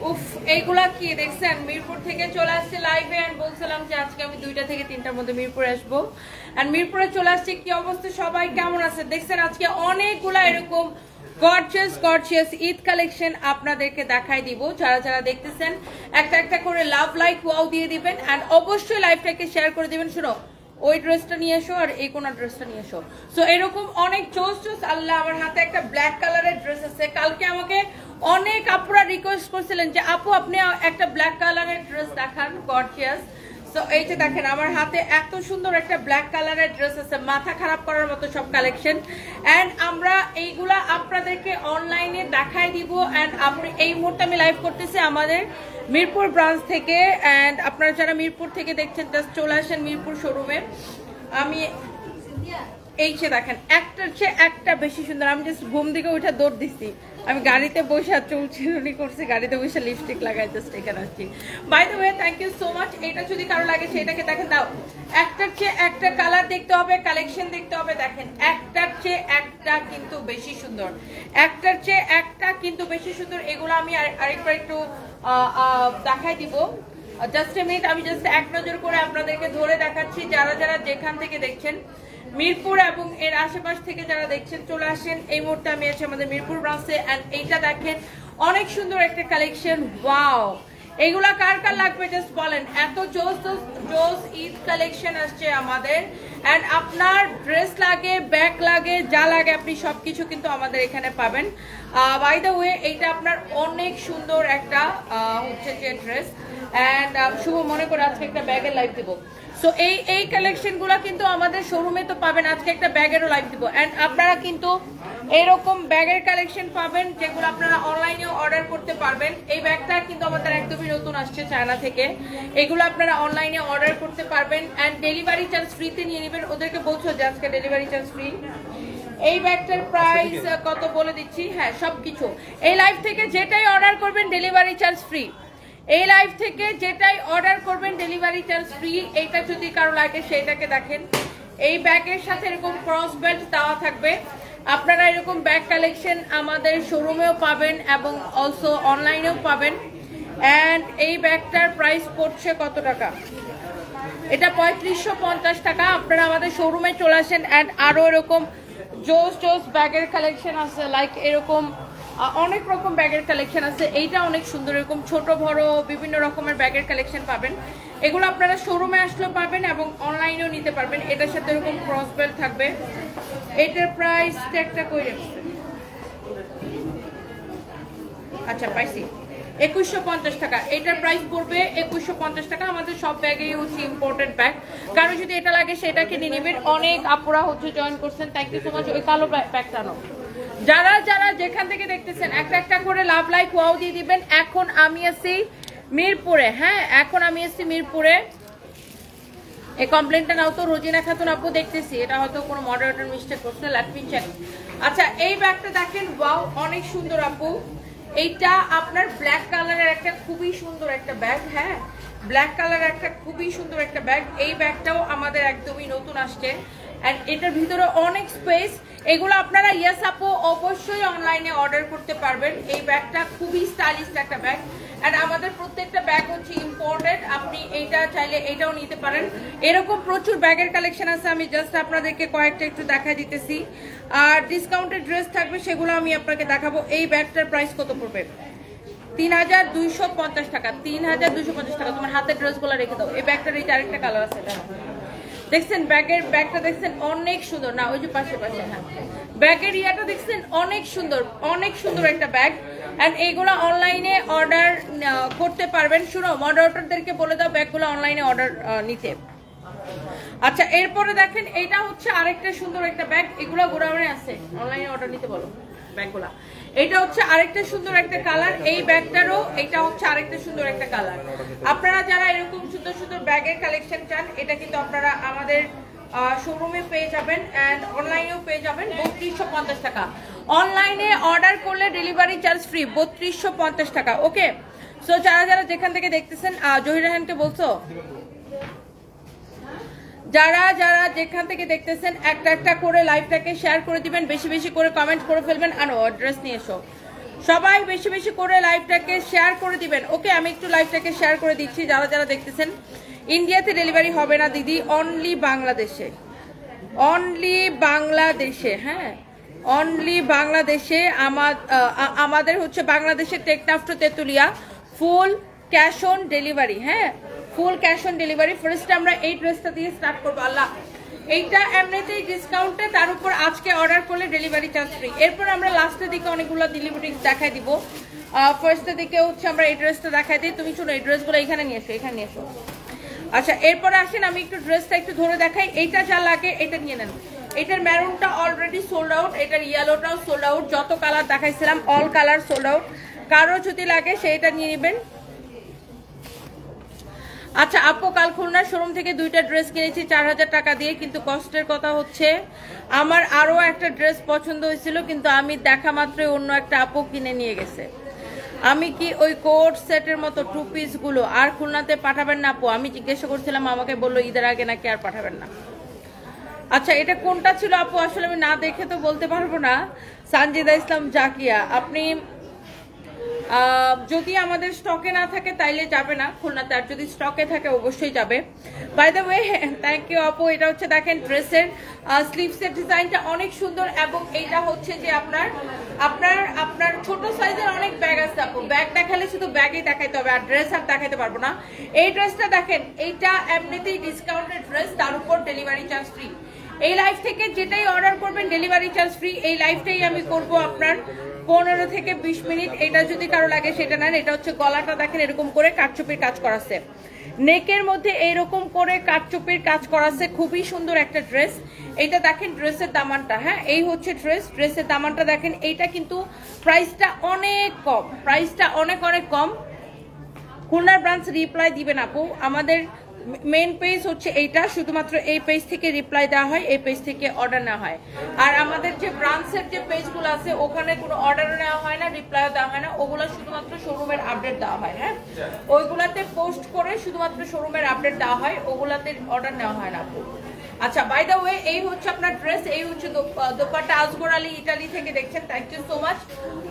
উফ, এইগুলা কি দেখছেন? মিরপুর থেকে চলে আসছে লাইভে এন্ড বলছিলাম যে আজকে আমি 2টা থেকে 3টার মধ্যে মিরপুরে আসবো এন্ড মিরপুরে চলে আসছে। কি অবস্থা, সবাই কেমন আছে? দেখছেন আজকে অনেকগুলা এরকম গর্জিয়াস ঈদ কালেকশন আপনাদেরকে দেখাই দিব। যারা যারা দেখতেছেন একটা একটা করে লাভ লাইক ওয়াও দিয়ে দিবেন এন্ড অবশ্যই লাইভটাকে শেয়ার করে দিবেন। শুনো, ওই ড্রেসটা নিয়ে এসো আর এই কোন ড্রেসটা নিয়ে এসো। সো এরকম অনেক চোস। আল্লাহ, আমার হাতে একটা ব্ল্যাক কালারের ড্রেস আছে। কালকে আমাকে অনেক আপুরা রিকোয়েস্ট করছিলেন যে আপু আপনি একটা ব্ল্যাক কালারের ড্রেস দেখান, গর্জিয়াস। সো এই যে দেখেন আমার হাতে এত সুন্দর একটা ব্ল্যাক কালারের ড্রেস আছে, মাথা খারাপ করার মতো সব কালেকশন এন্ড আমরা এইগুলা আপনাদেরকে অনলাইনে দেখাই দিব। এন্ড আপনি এই মুহূর্তে আমি লাইভ করতেছি আমাদের মিরপুর ব্রাঞ্চ থেকে এন্ড আপনারা যারা মিরপুর থেকে দেখছেন জাস্ট চলে আসেন মিরপুর শোরুমে। আমি এই যে দেখেন একটার চেয়ে একটা বেশি সুন্দর। আমি জাস্ট ঘুম থেকে উঠে দৌড় দিচ্ছি, আমি গাড়িতে বসে চুল চিরুনি করছি, গাড়িতে বসে লিপস্টিক লাগাই জাস্ট এখানে আসছি। By the way thank you so much. এটা যদি কারো লাগে সেটাকে দেখেন দাও। একটার চেয়ে একটা কালার দেখতে হবে, কালেকশন দেখতে হবে। দেখেন একটার চেয়ে একটা কিন্তু বেশি সুন্দর, একটার চেয়ে একটা কিন্তু বেশি সুন্দর। এগুলো আমি আরেকবার একটু দেখাই দিব। জাস্ট এ মিনিট, আমি জাস্ট এক নজর করে আপনাদেরকে ধরে দেখাচ্ছি। যারা যারা যেখান থেকে দেখছেন মিরপুর এবং এর আশেপাশ থেকে যারা দেখছেন চলে আসেন। এই মুহূর্তে আমি আছি আমাদের মিরপুর ব্রাঞ্চে এন্ড এইটা দেখেন অনেক সুন্দর একটা কালেকশন। ওয়াও, এগুলা কার কার লাগবে জাস্ট বলেন। এত জোস ঈদ কালেকশন আসছে আমাদের এন্ড আপনার ড্রেস লাগে, ব্যাগ লাগে, যা লাগে আপনি সবকিছু কিন্তু আমাদের এখানে পাবেন। বাই দ্য ওয়ে এইটা আপনার অনেক সুন্দর একটা হচ্ছে যে ড্রেস এন্ড শুভ মনে করে আজকে একটা ব্যাগের লাইভ দিব। সো এই কালেকশনগুলো কিন্তু আমাদের শোরুমে তো পাবেন, আজকে একটা ব্যাগেরও লাইভ দিব এন্ড আপনারা কিন্তু এরকম ব্যাগের কালেকশন পাবেন যেগুলো আপনারা অনলাইনে অর্ডার করতে পারবেন। এই ব্যাগটা কিন্তু আমাদের একদমই নতুন আসছে চায়না থেকে। এগুলো আপনারা অনলাইনে অর্ডার করতে পারবেন এন্ড ডেলিভারি চার্জ ফ্রিতে নিয়ে নেবেন। ওদেরকে বলছো যে আজকে ডেলিভারি চার্জ ফ্রি। এই ব্যাগটার প্রাইস কত বলে দিচ্ছি। হ্যাঁ, সবকিছু এই লাইভ থেকে যেটাই অর্ডার করবেন ডেলিভারি চার্জ ফ্রি। এই লাইভ থেকে যেটাই অর্ডার করবেন ডেলিভারি চার্জ ফ্রি। এইটা যদি কারো লাগে সেইটাকে দেখেন। এই ব্যাগের সাথে এরকম ক্রস বেল্ট দেওয়া থাকবে। আপনারা এরকম ব্যাগ কালেকশন আমাদের শোরুমেও পাবেন এবং অলসো অনলাইনেও পাবেন এন্ড এই ব্যাগটার প্রাইস পড়ছে কত টাকা? এটা 3550 টাকা। আপনারা আমাদের শোরুমে চলে আসেন এন্ড আরো এরকম জোস ব্যাগের কালেকশন আছে, লাইক এরকম অনেক রকম ব্যাগের কালেকশন আছে। এইটা অনেক সুন্দর, এরকম ছোট বড় বিভিন্ন রকমের ব্যাগের কালেকশন পাবেন। এগুলো আপনারা শোরুমে আসলেও পাবেন এবং অনলাইনেও নিতে পারবেন। এটার সাথে এরকম ক্রস বেল্ট থাকবে। এটার প্রাইস একটা করে আচ্ছা পাইছি 2150 টাকা। এটার প্রাইস পড়বে 2150 টাকা। আমাদের সব ব্যাগেই হচ্ছে ইম্পোর্টেড ব্যাগ। কারো যদি এটা লাগে সেটাকে নিয়ে নেবেন। অনেক আপুরা হচ্ছে জয়েন করছেন, থ্যাংক ইউ সো মাচ। ওই কালো ব্যাগটা নাও। যারা যারা যেখান থেকে দেখতেছেন একটা একটা করে লাভ লাইক ওয়াও দিয়ে দিবেন। এখন আমি আছি মিরপুরে। হ্যাঁ, এখন আমি আছি মিরপুরে। এই কমপ্লেনটা নাও তো, রোজিনা খাতুন আপু দেখতেছি। এটা হয়তো কোনো মডারেটর মিস্টেক করছে, লেট মি চেক। আচ্ছা, এই ব্যাগটা দেখেন, ওয়াও অনেক সুন্দর আপু। এইটা আপনার ব্ল্যাক কালারের একটা খুবই সুন্দর একটা ব্যাগ। হ্যাঁ, ব্ল্যাক কালারের একটা খুবই সুন্দর একটা ব্যাগ। এই ব্যাগটাও আমাদের একদমই নতুন আসছে এন্ড এটার ভিতরে অনেক স্পেস। এগুলো আপনারা ইয়েস আপু অবশ্যই অনলাইনে অর্ডার করতে পারবেন। এই ব্যাগটা খুবই স্টাইলিশ একটা ব্যাগ এন্ড আমাদের প্রত্যেকটা ব্যাগ হচ্ছে ইম্পোর্টেড। আপনি এইটা চাইলে এটাও নিতে পারেন। এরকম প্রচুর ব্যাগের কালেকশন আছে, আমি জাস্ট আপনাদেরকে কয়েকটা একটু দেখা দিতেছি। আর ডিসকাউন্টেড ড্রেস থাকবে, সেগুলো আমি আপনাকে দেখাবো। এই ব্যাগটার প্রাইস কত পড়বে? 3250 টাকা। 3250 টাকা। তোমার হাতের ড্রেসগুলো রেখে দাও। এই ব্যাগটার এই আরেকটা কালার আছে, দেখছেন ব্যাগটা দেখছেন অনেক সুন্দর না? ওই যে পাশে হ্যাঁ, ব্যাগের ইয়াটা দেখছেন অনেক সুন্দর একটা ব্যাগ এন্ড এইগুলো অনলাইনে অর্ডার করতে পারবেন। শুনো, মডারেটরদেরকে বলে দাও ব্যাগগুলো অনলাইনে অর্ডার নিতে। আচ্ছা, এরপরে দেখেন এটা হচ্ছে আরেকটা সুন্দর একটা ব্যাগ। এগুলো গোড়াবাড়ি আছে, অনলাইনে অর্ডার নিতে বলো ব্যাগগুলা। এটা হচ্ছে আরেকটা সুন্দর একটা কালার। এই ব্যাগটারও এটা হচ্ছে আরেকটা সুন্দর একটা কালার। আপনারা যারা এরকম সুন্দর সুন্দর ব্যাগের কালেকশন চান, এটা কিন্তু আপনারা আমাদের শোরুমে পেয়ে যাবেন এন্ড অনলাইনেও পেয়ে যাবেন। 3250 টাকা। অনলাইনে অর্ডার করলে ডেলিভারি চার্জ ফ্রি। 3250 টাকা। ওকে, সো যারা যারা যেখান থেকে দেখতেছেন, জহির রাহানকে বলছো, যারা যারা যেখান থেকে দেখতেছেন একটা একটা করে লাইভটাকে শেয়ার করে দিবেন, বেশি বেশি করে কমেন্ট করে ফেলবেন। আনো অ্যাড্রেস নিয়ে এসো। সবাই বেশি বেশি করে লাইভটাকে শেয়ার করে দিবেন। ওকে, আমি একটু লাইভটাকে শেয়ার করে দিচ্ছি। যারা যারা দেখতেছেন, ইন্ডিয়াতে ডেলিভারি হবে না দিদি, অনলি বাংলাদেশে, অনলি বাংলাদেশে। হ্যাঁ, অনলি বাংলাদেশে। আমাদের হচ্ছে বাংলাদেশে Teknaf to Tetulia full cash on delivery. হ্যাঁ, full cash on delivery. First আমরা এই ড্রেসটা দিয়ে স্টার্ট করবো। আল্লাহ, এইটা এমনিতেই ডিসকাউন্টে, তার উপর আজকে অর্ডার করলে ডেলিভারি চার্জ ফ্রি। এরপর আমরা লাস্টের দিকে অনেকগুলো দিল্লি বুটিক্স দেখাই দিব। ফার্স্টের দিকে হচ্ছে আমরা এই ড্রেসটা দেখাই দিই। তুমি শুনো, এই ড্রেসগুলো এখানে নিয়ে এসো, এখানে নিয়ে এসো। আচ্ছা, এরপরে আসেন আমি একটু ড্রেসটা একটু ধরে দেখাই। এইটা যা লাগে এটা নিয়ে নেন। এটার ম্যারুনটা অলরেডি সোল্ড আউট, এটার ইয়েলোটাও সোল্ড আউট। যত কালার দেখাইছিলাম অল কালার সোল্ড আউট। কারো যদি লাগে সেইটা নিয়ে নেবেন। আচ্ছা আপু, কাল খুলনা শোরুম থেকে দুইটা ড্রেস কিনেছি 4000 টাকা দিয়ে, কিন্তু কষ্টের কথা হচ্ছে আমার আরো একটা ড্রেস পছন্দ হয়েছিল, কিন্তু আমি দেখা মাত্রই অন্য একটা আপু কিনে নিয়ে গেছে। আমি কি ওই কোট সেটের মতো টু পিস গুলো আর খুলনাতে পাঠাবেন না আপু? আমি জিজ্ঞাসা করছিলাম, আমাকে বললো ঈদের আগে নাকি আর পাঠাবেন না। আচ্ছা, এটা কোনটা ছিল আপু? আসলে আমি না দেখে তো বলতে পারবো না। সানজিদা ইসলাম জাকিয়া, আপনি যদি আমাদের স্টকে না থাকে তাইলে যাবে না খুলনাতে, আর যদি স্টকে থাকে অবশ্যই যাবে। By the way, thank you আপু। এটা হচ্ছে দেখেন ড্রেসের স্লিভসের ডিজাইনটা অনেক সুন্দর, এবং এইটা হচ্ছে যে আপনার ছোট সাইজের অনেক ব্যাগ আছে আপু। ব্যাগ দেখালে শুধু ব্যাগই দেখাইতে হবে, আর ড্রেস আর দেখাইতে পারবো না। এই ড্রেসটা দেখেন, এইটা এমনিতেই ডিসকাউন্টেড ড্রেস, তার উপর ডেলিভারি চার্জ ফ্রি। এই লাইভ থেকে যেটাই অর্ডার করবেন ডেলিভারি চার্জ ফ্রি। এই লাইভটাই আমি করব আপনার 15 থেকে 20 মিনিট। এটা যদি কারো লাগে সেটা নেন। এটা হচ্ছে গলাটা দেখেন এরকম করে কাটচুপির কাজ করা আছে, নেকের মধ্যে এইরকম করে কাটচুপির কাজ করা আছে, খুবই সুন্দর একটা ড্রেস। এইটা দেখেন ড্রেসের দামানটা। হ্যাঁ, এই হচ্ছে ড্রেসের দামানটা দেখেন। এইটা কিন্তু প্রাইসটা অনেক কম, প্রাইসটা অনেক অনেক কম। খুলনার ব্রাঞ্চ রিপ্লাই দিবেন আপু। আমাদের মেন পেজ হচ্ছে এইটা, শুধুমাত্র এই পেজ থেকে রিপ্লাই দেওয়া হয়, এই পেজ থেকে অর্ডার নেওয়া হয়। আর আমাদের যে ব্রাঞ্চের যে পেজগুলো আছে ওখানে কোনো অর্ডার নেওয়া হয় না, রিপ্লাইও দেওয়া হয় না। ওগুলো শুধুমাত্র শোরুমের আপডেট দেওয়া হয়। হ্যাঁ, ওইগুলাতে পোস্ট করে শুধুমাত্র শোরুমের আপডেট দেওয়া হয়, ওগুলাতে অর্ডার নেওয়া হয় না আপু। আচ্ছা, বাই দ্য ওয়ে, এই হচ্ছে আপনার ড্রেস, এই হচ্ছে দোপাট্টা। আজগর আলী ইটালি থেকে দেখছেন, thank you so much.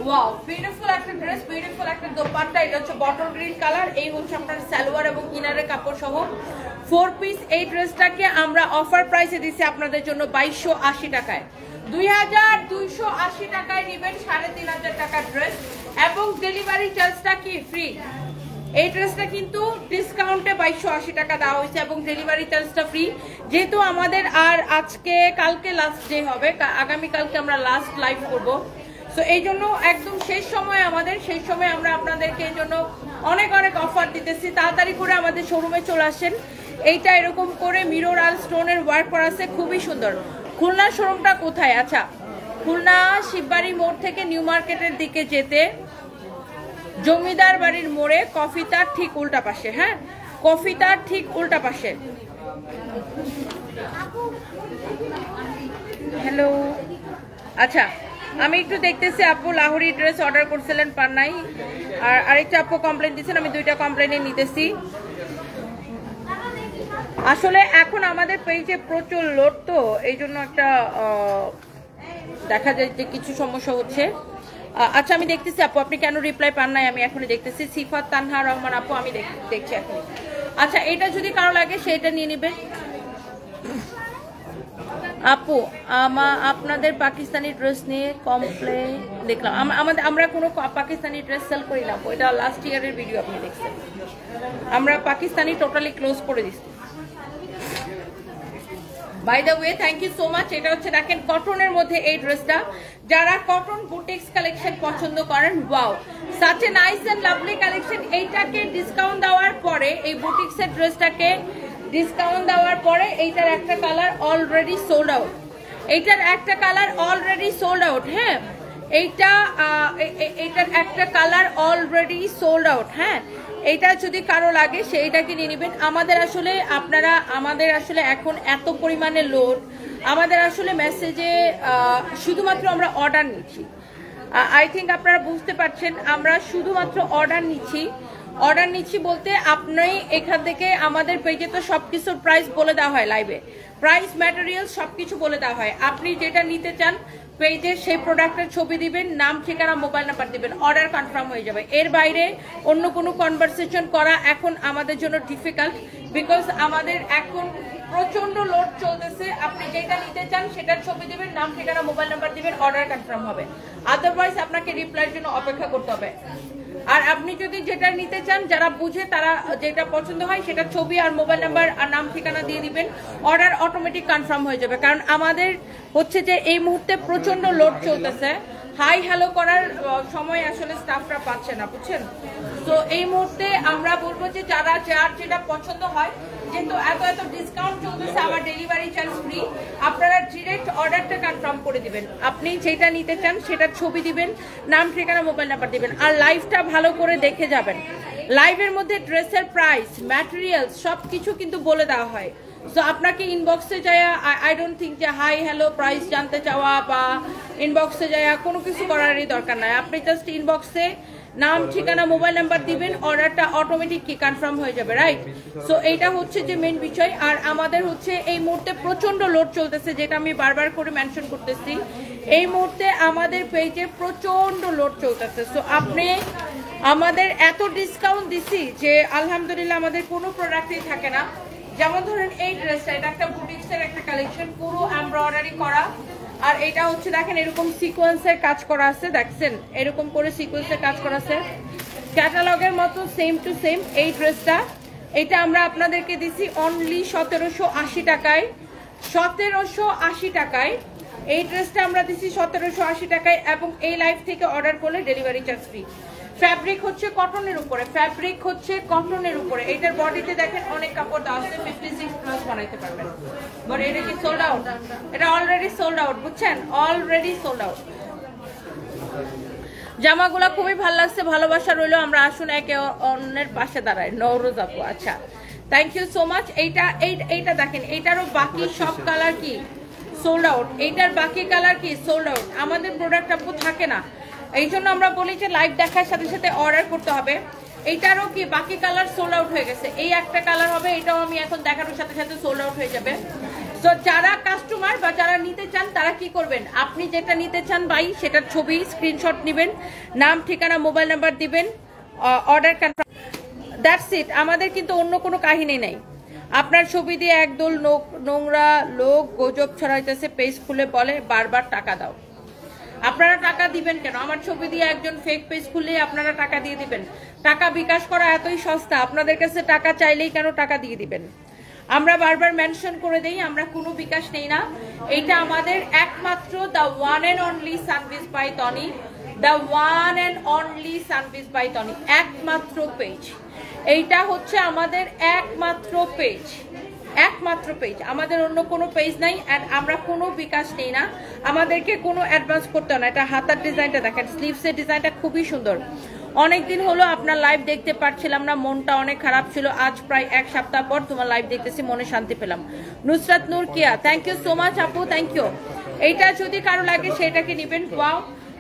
Wow, beautiful একটা ড্রেস, বিউটিফুল একটা দোপাট্টা। এটা হচ্ছে বটল গ্রিন কালার। এই হচ্ছে আপনার সালোয়ার এবং ইনারের কাপড় সহ 4 পিস। এই ড্রেসটাকে আমরা অফার প্রাইসে দিচ্ছি আপনাদের জন্য 2280 টাকায়। 2280 টাকায় নেবেন 3500 টাকার ড্রেস, এবং ডেলিভারি চার্জটা কি ফ্রি। এই ড্রেসটা কিন্তু ডিসকাউন্টে 2280 টাকা দেওয়া হয়েছে, এবং ডেলিভারি চার্জটা ফ্রি। যেহেতু আমাদের আর আজকে কালকে লাস্ট ডে হবে, আগামীকালকে আমরা লাস্ট লাইভ করবো, সো এই জন্য একদম শেষ সময় আমাদের, সেই সময় আমরা আপনাদেরকে এই জন্য অনেক অনেক অফার দিতেছি। তাড়াতাড়ি করে আমাদের শোরুমে চলে আসেন। এইটা এরকম করে মিরর আর স্টোনের ওয়ার্ক করা আছে, খুবই সুন্দর। খুলনা শোরুমটা কোথায়? আচ্ছা, খুলনা শিববাড়ি মোড় থেকে নিউ মার্কেটের দিকে যেতে জমিদার বাড়ির মোড়ে কফিটার ঠিক উল্টা পাশে। হ্যাঁ, কফিটার ঠিক উল্টা পাশে। হ্যালো, আচ্ছা আমি একটু দেখতেছি আপু লাহোরি ড্রেস অর্ডার করছিলেন, পান নাই। আর আরেকটা আপু কমপ্লেন দিচ্ছেন, আমি দুইটা কমপ্লেনে নিতেছি। আসলে এখন আমাদের পেজে প্রচুর লোড, তো এই জন্য একটা দেখা যায় যে কিছু সমস্যা হচ্ছে। আচ্ছা, আমি দেখতেছি আপু আপনি কেন রিপ্লাই পান নাই, আমি এখনই দেখতেছি। সিফাত তানহা রহমান আপু, আমি দেখছি এখনই। আচ্ছা, এটা যদি কারো লাগে সেটা নিয়ে নেবেন আপু। আপনাদের পাকিস্তানি ড্রেস নিয়ে কমপ্লেন দেখলাম। আমরা কোনো পাকিস্তানি ড্রেস সেল করি না আপু, এটা লাস্ট ইয়ারের ভিডিও আপনি দেখছেন। আমরা পাকিস্তানি টোটালি ক্লোজ করে দিচ্ছি। By the way, thank you so much. এটা হচ্ছে দেখেন কটনের মধ্যে এই ড্রেসটা। যারা কটন বুটিক্স কালেকশন পছন্দ করেন, wow, such a nice and lovely collection. এইটাকে ডিসকাউন্ট দেওয়ার পরে, এই বুটিক্সের ড্রেসটাকে ডিসকাউন্ট দেওয়ার পরে এইটার একটা কালার অলরেডি সোল্ড আউট। এইটার একটা কালার অলরেডি সোল্ড আউট। হ্যাঁ, এইটার একটা কালার অলরেডি সোল্ড আউট। হ্যাঁ, এইটা যদি কারো লাগে সেইটাকে নিয়ে নেবেন। আমাদের আসলে এখন এত পরিমাণে লোড, আমাদের আসলে মেসেজে শুধুমাত্র আমরা অর্ডার নিচ্ছি। আই থিঙ্ক আপনারা বুঝতে পারছেন, আমরা শুধুমাত্র অর্ডার নিচ্ছি বলতে আপনি এখান থেকে আমাদের পেজে তো সবকিছুর প্রাইস বলে দেওয়া হয়, লাইভে প্রাইস ম্যাটেরিয়াল সবকিছু বলে দেওয়া হয়। আপনি যেটা নিতে চান পেজের সেই প্রোডাক্টের ছবি দিবেন, নাম ঠিকানা মোবাইল নাম্বার দিবেন, অর্ডার কনফার্ম হয়ে যাবে। এর বাইরে অন্য কোনো কনভারসেশন করা এখন আমাদের জন্য ডিফিকাল্ট, বিকজ আমাদের এখন প্রচন্ড লোড চলতেছে। আপনি যেটা নিতে চান সেটার ছবি দিবেন, নাম ঠিকানা মোবাইল নাম্বার দিবেন, অর্ডার কনফার্ম হবে। আদারওয়াইজ আপনাকে রিপ্লাইয়ের জন্য অপেক্ষা করতে হবে। আর আপনি যদি যেটা নিতে চান, যারা বুঝে তারা যেটা পছন্দ হয় সেটা ছবি আর মোবাইল নাম্বার আর নাম ঠিকানা দিয়ে দিবেন, অর্ডার অটোমেটিক কনফার্ম হয়ে যাবে। কারণ আমাদের হচ্ছে যে এই মুহূর্তে প্রচন্ড লোড চলতেছে, হাই হ্যালো করার সময় আসলে স্টাফরা পাচ্ছে না, বুঝছেন? তো এই মুহূর্তে আমরা বলবো যে যারা যার যেটা পছন্দ হয়, যেহেতু এত ডিসকাউন্ট চলতেছে, আমার ডেলিভারি চার্জ ফ্রি, আপনারা ডিরেক্ট অর্ডারটা কনফার্ম করে দিবেন। আপনি যেটা নিতে চান সেটার ছবি দিবেন, নাম ঠিকানা মোবাইল নাম্বার দিবেন, আর লাইভটা ভালো করে দেখে যাবেন। লাইভের মধ্যে ড্রেসের প্রাইস, ম্যাটেরিয়ালস সবকিছু কিন্তু বলে দেওয়া হয়। সো আপনাকে ইনবক্সে যায়, আই ডোন্ট থিঙ্ক যে হাই হ্যালো প্রাইস জানতে চাওয়া বা ইনবক্সে যায় কোনো কিছু করারই দরকার নাই। আপনি জাস্ট ইনবক্সে নাম ঠিকানা মোবাইল নাম্বার দিবেন, অর্ডারটা অটোমেটিক কি কনফার্ম হয়ে যাবে, রাইট? সো এইটা হচ্ছে যে মেইন বিষয়। আর আমাদের হচ্ছে এই মুহূর্তে প্রচন্ড লোড চলতেছে, যেটা আমি বারবার করে মেনশন করতেছি। এই মুহূর্তে আমাদের পেজে প্রচন্ড লোড চলতেছে। সো আপনি আমাদের এত ডিসকাউন্ট দিছি যে আলহামদুলিল্লাহ আমাদের কোনো প্রোডাক্টই থাকে না। যেমন ধরেন এই ড্রেসটা, এটা একটা বুটিক্সের একটা কালেকশন, পুরো এমব্রয়ডারি করা, আর এটা হচ্ছে দেখেন এরকম সিকোয়েন্সের কাজ করা আছে, দেখছেন এরকম করে সিকোয়েন্সের কাজ করা আছে, ক্যাটালগের মতো সেম টু সেম। এই ড্রেসটা এটা আমরা আপনাদেরকে দিছি অনলি 1780 টাকায়। 1780 টাকায় এই ড্রেসটা আমরা দিছি 1780 টাকায়, এবং এই লাইভ থেকে অর্ডার করলে ডেলিভারি চার্জ ফ্রি। ফ্যাব্রিক হচ্ছে কটনের উপরে, ফ্যাব্রিক হচ্ছে কটনের উপরে। এটার বডিতে দেখেন অনেক কাপড় দেওয়া আছে, 56 প্লাস বানাইতে পারবেন। বাট এটা কি সোল্ড আউট? এটা অলরেডি সোল্ড আউট, বুঝছেন? Already sold out. জামাগুলা খুবই ভালো লাগছে, ভালোবাসা রইলো। আমরা আসুন একে অন্যের পাশে দাঁড়াই। নওরোজ আপু, আচ্ছা থ্যাংক ইউ সো মাচ। এইটা দেখেন, এইটারও বাকি সব কালার কি সোল্ড আউট, এইটার বাকি কালার কি সোল্ড আউট। আমাদের প্রোডাক্ট আপু থাকে না, এই জন্য আমরা বলি যে লাইভ দেখার সাথে সাথে অর্ডার করতে হবে। এইটারও কি বাকি কালার সোল্ড আউট হয়ে গেছে, এই একটা কালার হবে, এটাও আমি এখন দেখানোর সাথে সাথে সোল্ড আউট হয়ে যাবে। তো যারা কাস্টমার বা যারা নিতে চান তারা কি করবেন, আপনি যেটা নিতে চান ভাই সেটার ছবি স্ক্রিনশট নেবেন, নাম ঠিকানা মোবাইল নাম্বার দিবেন, অর্ডার কনফার্ম, দ্যাটস ইট। আমাদের কিন্তু অন্য কোনো কাহিনী নেই। আপনার ছবি দিয়ে একদল নোংরা লোক গুজব ছড়াইতেছে, পেজ খুলে বলে বারবার টাকা দাও। আপনারা টাকা দিবেন কেন? আমার ছবি দিয়ে একজন ফেক পেজ খুললে আপনারা টাকা দিয়ে দিবেন? টাকা বিকাশ করা এতই সস্তা, আপনাদের কাছে টাকা চাইলেই কেন টাকা দিয়ে দিবেন? আমরা বারবার মেনশন করে দেই আমরা কোনো বিকাশ নেই না। এটা আমাদের একমাত্র দ্য ওয়ান অ্যান্ড অনলি সানভিজ বাই তনি, দ্য ওয়ান অ্যান্ড অনলি সানভিজ বাই তনি, একমাত্র পেজ। এইটা হচ্ছে আমাদের একমাত্র পেজ, একমাত্র পেজ, আমাদের অন্য কোনো পেজ নাই। অ্যান্ড আমরা কোনো বিকাশ নেই না, আমাদেরকে কোনো অ্যাডভান্স করতে হয় না। এটা হাতার ডিজাইনটা দেখেন, স্লিভসের ডিজাইনটা খুবই সুন্দর। অনেকদিন হলো আপনার লাইভ দেখতে পারছিলাম না, মনটা অনেক খারাপ ছিল। আজ প্রায় এক সপ্তাহ পর তোমার লাইভ দেখতেছি, মনে শান্তি পেলাম। নুসরাত নূর কিয়া, থ্যাংক ইউ সো মাচ আপু, থ্যাংক ইউ। এইটা যদি কারো লাগে সেটাকে নেবেন। ওয়াও,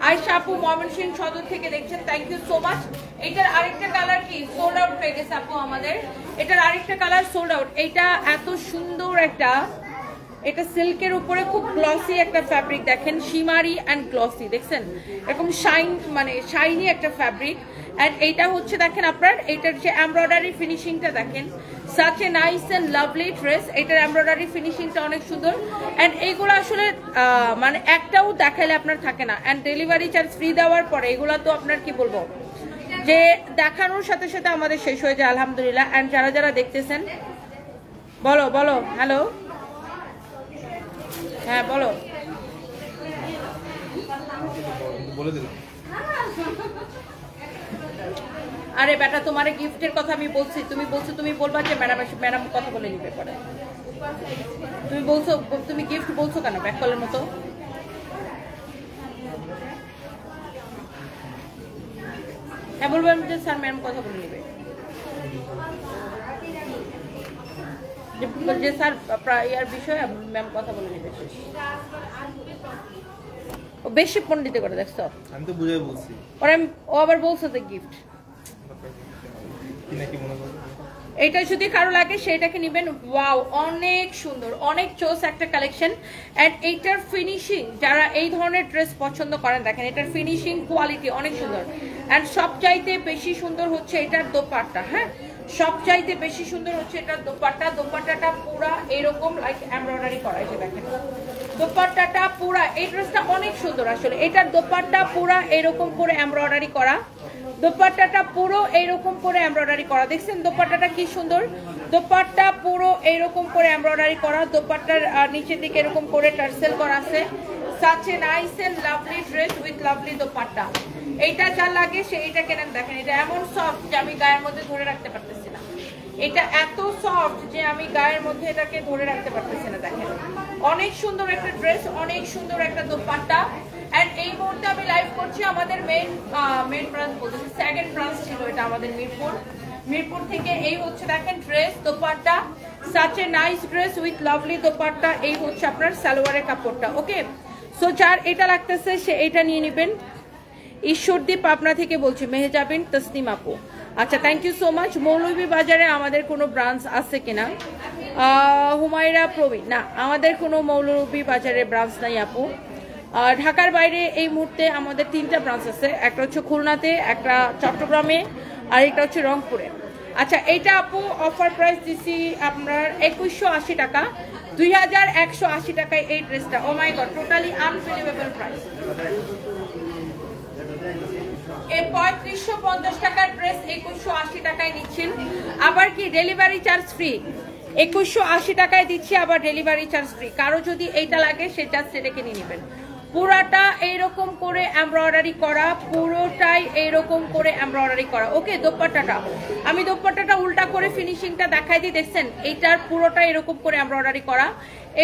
আয়শা আপু ময়মনসিংহ সদর থেকে দেখছেন, থ্যাংক ইউ সো মাচ। এটার আরেকটা কালার কি সোল্ড আউট হয়ে গেছে আপু আমাদের, এটার আরেকটা কালার সোল্ড আউট। এইটা এত সুন্দর একটা, এটা সিল্কের উপরে খুব গ্লসি একটা ফ্যাব্রিক, দেখেন শিমারি অ্যান্ড গ্লসি, দেখছেন এরকম শাইন, মানে শাইনি একটা ফ্যাব্রিক। অ্যান্ড এইটা হচ্ছে দেখেন আপনার, এইটার যে এমব্রয়ডারি ফিনিশিংটা দেখেন, such a nice and lovely dress. এটার এমব্রয়ডারি ফিনিশিংটা অনেক সুন্দর। অ্যান্ড এইগুলো আসলে মানে একটাও দেখাইলে আপনার থাকে না। অ্যান্ড ডেলিভারি চার্জ ফ্রি দেওয়ার পরে এগুলো তো আপনার কি বলবো, যে দেখানোর সাথে সাথে আমাদের শেষ হয়ে যায় আলহামদুলিল্লাহ। অ্যান্ড যারা যারা দেখতেছেন বলো বলো, হ্যালো, হ্যাঁ বলো। আরে বেটা, তোমার গিফটের কথা আমি বলছি, তুমি বলছো তুমি বলবা যে ম্যাডাম কথা বলে নিবে পরে। তুমি বলছো, তুমি গিফট বলছো কেন ব্যাক কলের মতো? হ্যাঁ বলবেন যে স্যার ম্যাম কথা বলে নিবে, যে স্যার ইয়ার বিষয়ে ম্যাম কথা বলে নিবে। ও বেশি পণ্ডিত করে, দেখছো? আমি তো বুঝাই বলছি, ও আবার বলছো যে গিফট। এটা যদি কারো লাগে সেটাকে নেবেন। ওয়াও, অনেক সুন্দর, অনেক চোস একটা কালেকশন। এন্ড এইটার ফিনিশিং, যারা এই ধরনের ড্রেস পছন্দ করেন, দেখেন এটার ফিনিশিং কোয়ালিটি অনেক সুন্দর। এন্ড সবচাইতে বেশি সুন্দর হচ্ছে এটার দোপাট্টা। হ্যাঁ, সবচাইতে বেশি সুন্দর হচ্ছে এটার দোপাট্টা। দোপাট্টাটা পুরা এরকম লাইক এমব্রয়ডারি করা, এই যে দেখেন দোপাট্টাটা পুরা, এই ড্রেসটা অনেক সুন্দর আসলে। এটার দোপাট্টা পুরা এরকম করে এমব্রয়ডারি করা, দোপাট্টাটা পুরো এইরকম করে এমব্রয়ডারি করা। দেখছেন দোপাট্টাটা কি সুন্দর, দোপাট্টা পুরো এইরকম করে এমব্রয়ডারি করা। দোপাট্টার নিচের দিকে এরকম করে টার্সেল করা আছে। such a nice and lovely dress with lovely dupatta. এইটা যা লাগে সে এইটা কেনেন। দেখেন এটা এমন সফট যে আমি গায়ের মধ্যে ধরে রাখতে পারতেছি না, এটা এত সফট যে আমি গায়ের মধ্যে এটাকে ধরে রাখতে পারতেছি না। দেখেন অনেক সুন্দর একটা ড্রেস, অনেক সুন্দর একটা দোপাট্টা। এন্ড এই মুহূর্তে আমি লাইভ করছি আমাদের মেন ব্রাঞ্চ, বলতেছি সেকেন্ড ব্রাঞ্চ ছিল এটা আমাদের মিরপুর থেকে। এই হচ্ছে দেখেন dress dupatta, such a nice dress with lovely dupatta. এই হচ্ছে আপনার সালোয়ারের কাপড়টা। ওকে, সো যার এটা লাগতেছে সে এটা নিয়ে নেবেন। ঈশ্বরদীপ পাবনা থেকে বলছি, মেহেজাবিন তসনিম আপু। আচ্ছা, থ্যাংক ইউ সো মাচ। মৌলভীবাজারে আমাদের কোনো ব্রাঞ্চ আছে কিনা? হুমায়রা প্রবীণ, না আমাদের কোনো মৌলভীবাজারে ব্রাঞ্চ নাই আপু। ঢাকার বাইরে এই মুহূর্তে আমাদের 3টা ব্রাঞ্চ আছে, একটা হচ্ছে খুলনাতে, একটা চট্টগ্রামে, আর একটা হচ্ছে রংপুরে। আচ্ছা, এইটা আপু অফার প্রাইস দিছি আপনার 2180 টাকা, 2180 টাকায় এই ড্রেসটা। ও মাই গড, টোটালি আনবিলিভেবল প্রাইস। এই 3550 টাকার ড্রেস 2180 টাকায় নিচ্ছেন। আবার কি ডেলিভারি চার্জ ফ্রি, 2180 টাকায় দিচ্ছি, আবার ডেলিভারি চার্জ ফ্রি। কারো যদি এইটা লাগে সে জাস্ট এটাকে নিয়ে নেবেন। পুরাটা এইরকম করে এমব্রয়ডারি করা, পুরোটাই এইরকম করে এমব্রয়ডারি করা। ওকে, দোপাট্টাটা আমি দোপাট্টাটা উল্টা করে ফিনিশিংটা দেখাই দিই। দেখছেন এইটার পুরোটা এরকম করে এমব্রয়ডারি করা,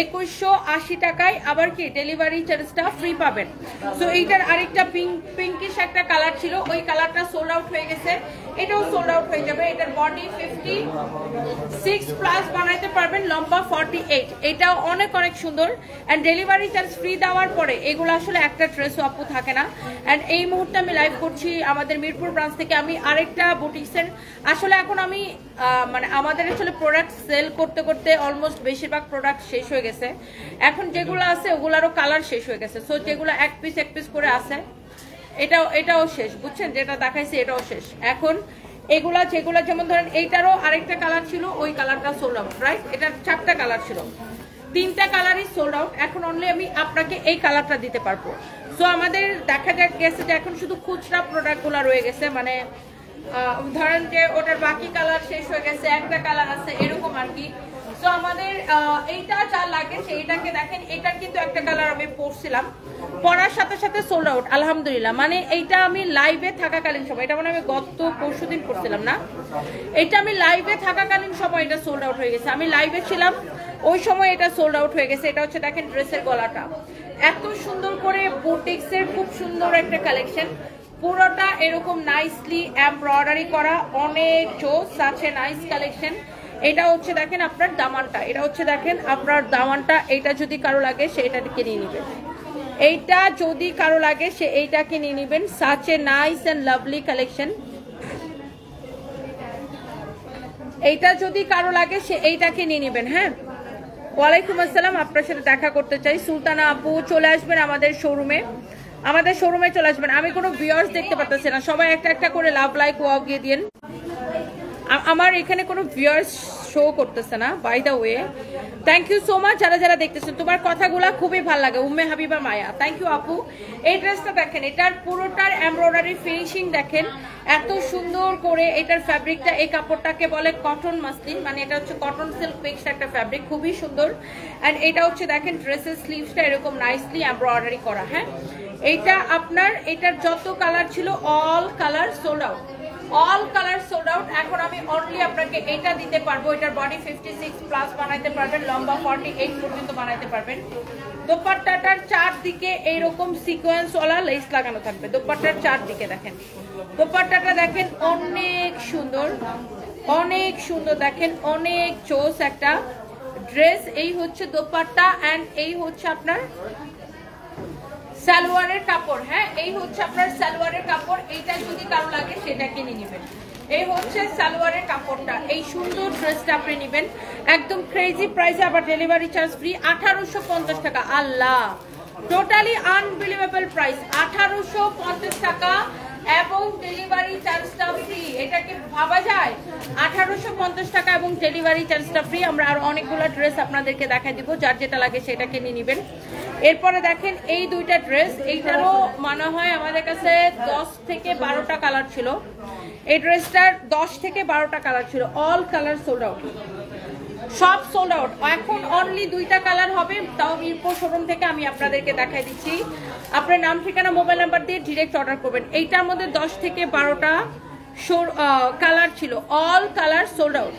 2180 টাকায়। আবার কি ডেলিভারি চার্জটা ফ্রি পাবেন। সো এইটার আরেকটা পিঙ্কিশ একটা কালার ছিল, ওই কালারটা সোল্ড আউট হয়ে গেছে, এটাও সোল্ড আউট হয়ে যাবে। এটার বডি 56 প্লাস বানাইতে পারবেন, লম্বা 48। এটাও অনেক অনেক সুন্দর। অ্যান্ড ডেলিভারি চার্জ ফ্রি দেওয়ার পরে এগুলো আসলে একটা ড্রেসও আপু থাকে না। অ্যান্ড এই মুহূর্তে আমি লাইভ করছি আমাদের মিরপুর ব্রাঞ্চ থেকে। আমি আরেকটা বুটিক্সের, আসলে এখন আমি মানে আমাদের আসলে প্রোডাক্ট সেল করতে করতে অলমোস্ট বেশিরভাগ প্রোডাক্ট শেষ হয়ে গেছে। এখন যেগুলো আছে ওগুলারও কালার শেষ হয়ে গেছে। সো যেগুলো এক পিস করে আছে এটাও শেষ, বুঝছেন, যেটা দেখাইছি এটাও শেষ। এখন এগুলা যেগুলো, যেমন ধরেন এইটারও আরেকটা কালার ছিল, ওই কালারটা সোল্ড আউট, রাইট? এটার 4টা কালার ছিল, 3টা কালারই সোল্ড আউট। এখন অনলি আমি আপনাকে এই কালারটা দিতে পারবো। সো আমাদের দেখা গেছে যে এখন শুধু খুচরা প্রোডাক্টগুলো রয়ে গেছে, মানে ধরেন যে ওটার বাকি কালার শেষ হয়ে গেছে, একটা কালার আছে এরকম আর কি। সো আমাদের এইটা যা লাগে সেইটাকে দেখেন, এটার কিন্তু একটা কালার আমি পরছিলাম, পরার সাথে সাথে সোল্ড আউট আলহামদুলিল্লাহ। মানে এইটা আমি লাইভে থাকাকালীন সময়, এটা মানে আমি গত পরশুদিন পরছিলাম না, এটা আমি লাইভে থাকাকালীন সময় এটা সোল্ড আউট হয়ে গেছে। আমি লাইভে ছিলাম ওই সময় এটা সোল্ড আউট হয়ে গেছে। এটা হচ্ছে দেখেন ড্রেসের গলাটা এত সুন্দর করে বুটিক্সের, খুব সুন্দর একটা কালেকশন, পুরোটা এরকম নাইসলি এমব্রয়ডারি করা, অনেক জোস আছে, নাইস কালেকশন। এটা হচ্ছে দেখেন আপনার দামানটা, এটা হচ্ছে দেখেন আপনার দামানটা। এইটা যদি কারো লাগে সে এটাকে নিয়ে নেবেন, এইটা যদি কারো লাগে সে এইটাকে নিয়ে নেবেন। Such a nice and lovely collection. এইটা যদি কারো লাগে সে এইটাকে নিয়ে নেবেন। হ্যাঁ, ওয়ালাইকুম আসসালাম, আপনার সাথে দেখা করতে চাই। সুলতানা আপু চলে আসবেন আমাদের শোরুমে, চলে আসবেন। আমি কোনো ভিউয়ার্স দেখতে পাচ্ছি না, সবাই একটা একটা করে লাভ লাইক ওয়াও গিয়ে দিন। আমার এখানে কোনো ভিউয়ার্স শো করতেছে না, by the way. Thank you so much যারা যারা দেখতেছেন, তোমার কথাগুলো খুবই ভালো লাগে। উম্মে হাবিবা মায়া, থ্যাংক ইউ আপু। এই ড্রেসটা দেখেন, এটার পুরোটার এমব্রয়ডারি ফিনিশিং দেখেন এত সুন্দর করে। এটার ফ্যাব্রিকটা, এই কাপড়টাকে বলে কটন মাসলিন, মানে এটা হচ্ছে কটন সিল্ক মিক্সড একটা ফ্যাব্রিক, খুবই সুন্দর। অ্যান্ড এটা হচ্ছে দেখেন ড্রেসের স্লিভসটা এরকম নাইসলি এমব্রয়ডারি করা। হ্যাঁ, এইটা আপনার, এটার যত কালার ছিল all colour sold out, all colour sold out. এখন আমি অনলি আপনাকে এটা দিতে পারবো। এটার বডি 56 প্লাস বানাইতে পারবেন, লম্বা 48 পর্যন্ত বানাইতে পারবেন। দোপাট্টাটার চারদিকে এইরকম সিকোয়েন্স ওয়ালা লেস লাগানো থাকবে। দোপাট্টার চারদিকে দেখেন, দোপাট্টাটা দেখেন অনেক সুন্দর, অনেক সুন্দর দেখেন, অনেক চোস একটা ড্রেস। এই হচ্ছে দোপাট্টা অ্যান্ড এই হচ্ছে আপনার সালোয়ারের কাপড়। হ্যাঁ, এই হচ্ছে আপনার সালোয়ারের কাপড়। এইটা যদি কারো লাগে সেটা কিনে নেবেন। এই হচ্ছে সালোয়ারের কাপড়টা। এই সুন্দর ড্রেসটা আপনি নেবেন একদম ক্রেজি প্রাইসে, আবার ডেলিভারি চার্জ ফ্রি। 1850 টাকা। আল্লাহ, টোটালি আনবিলিভেবল প্রাইস। 1850 টাকা এবং ডেলিভারি চার্জটা ফ্রি। এটা কি ভাবা যায়? 1850 টাকা এবং ডেলিভারি চার্জটা ফ্রি। আমরা আর অনেকগুলো ড্রেস আপনাদেরকে দেখাই দিব, যার যেটা লাগে সেটা কিনে নেবেন। এরপরে দেখেন এই দুইটা ড্রেস, এইটারও মনে হয় আমাদের কাছে 10 থেকে 12টা কালার ছিল। এই ড্রেসটার 10 থেকে 12টা কালার ছিল, অল কালার সোল্ড আউট, সব সোল্ড আউট। এখন অনলি 2টা কালার হবে, তাও মিরপুর শোরুম থেকে আমি আপনাদেরকে দেখাই দিচ্ছি। আপনার নাম, ঠিকানা, মোবাইল নাম্বার দিয়ে ডিরেক্ট অর্ডার করবেন। এইটার মধ্যে 10 থেকে 12টা কালার ছিল, অল কালার সোল্ড আউট।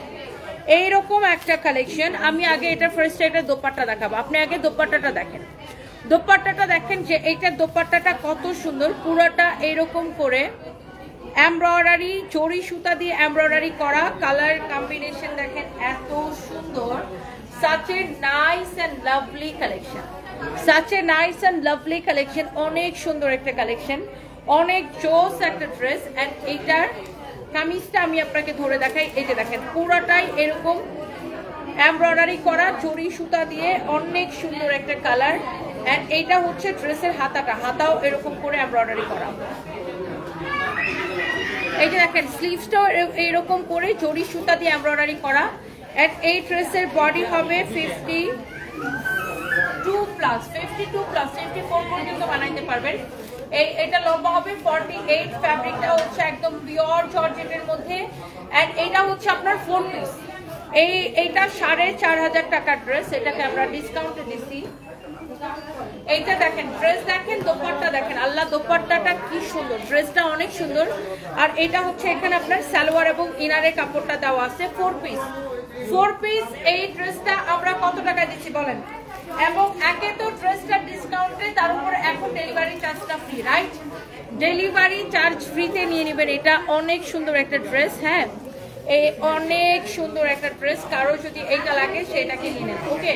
এইরকম একটা কালেকশন। আমি আগে এটা ফার্স্টে এটা দোপাট্টা দেখাবো, আপনি আগে দোপাট্টাটা দেখেন। দোপাট্টাটা দেখেন যে এইটার দোপাট্টাটা কত সুন্দর, পুরোটা এইরকম করে এমব্রয়ডারি, জরি সুতা দিয়ে এমব্রয়ডারি করা। কালার কম্বিনেশন দেখেন এত সুন্দর। such a nice and lovely collection, such a nice and lovely collection। অনেক সুন্দর একটা কালেকশন, অনেক জোস একটা ড্রেস। এন্ড এইটার কামিজটা আমি আপনাকে ধরে দেখাই। এই যে দেখেন পুরোটাই এরকম এমব্রয়ডারি করা জরি সুতা দিয়ে, অনেক সুন্দর একটা কালার। এন্ড এইটা হচ্ছে ড্রেসের হাতাটা, হাতাও এরকম করে এমব্রয়ডারি করা। এই যে দেখেন স্লিভসটাও এইরকম করে জরি সুতা দিয়ে এমব্রয়ডারি করা। এন্ড এই ড্রেসের বডি হবে 52+, 54 পর্যন্ত বানাইতে পারবেন। এটা লম্বা হবে 48। ফ্যাব্রিকটা হচ্ছে একদম পিওর জর্জেটের মধ্যে। এন্ড এটা হচ্ছে আপনার 4 পিস। এইটা 4500 টাকার ড্রেস, এটাকে আমরা ডিসকাউন্টে দিচ্ছি। এইটা দেখেন, ড্রেস দেখেন, দোপাট্টা দেখেন। আল্লাহ, দোপাট্টাটা কি সুন্দর, ড্রেসটা অনেক সুন্দর। আর এটা হচ্ছে এখানে আপনার সালোয়ার এবং ইনারের কাপড়টা দেওয়া আছে 4 পিস। 4 পিস এই ড্রেসটা আমরা কত টাকা দিচ্ছি বলেন? এবং একে তো ড্রেসটা ডিসকাউন্টে, তার উপরে এখন ডেলিভারি চার্জটা ফ্রি, রাইট? ডেলিভারি চার্জ ফ্রিতে নিয়ে নেবেন। এটা অনেক সুন্দর একটা ড্রেস। হ্যাঁ, এই অনেক সুন্দর একটা ড্রেস। কারো যদি এইটা লাগে সেটাকে নিয়ে নেন। ওকে,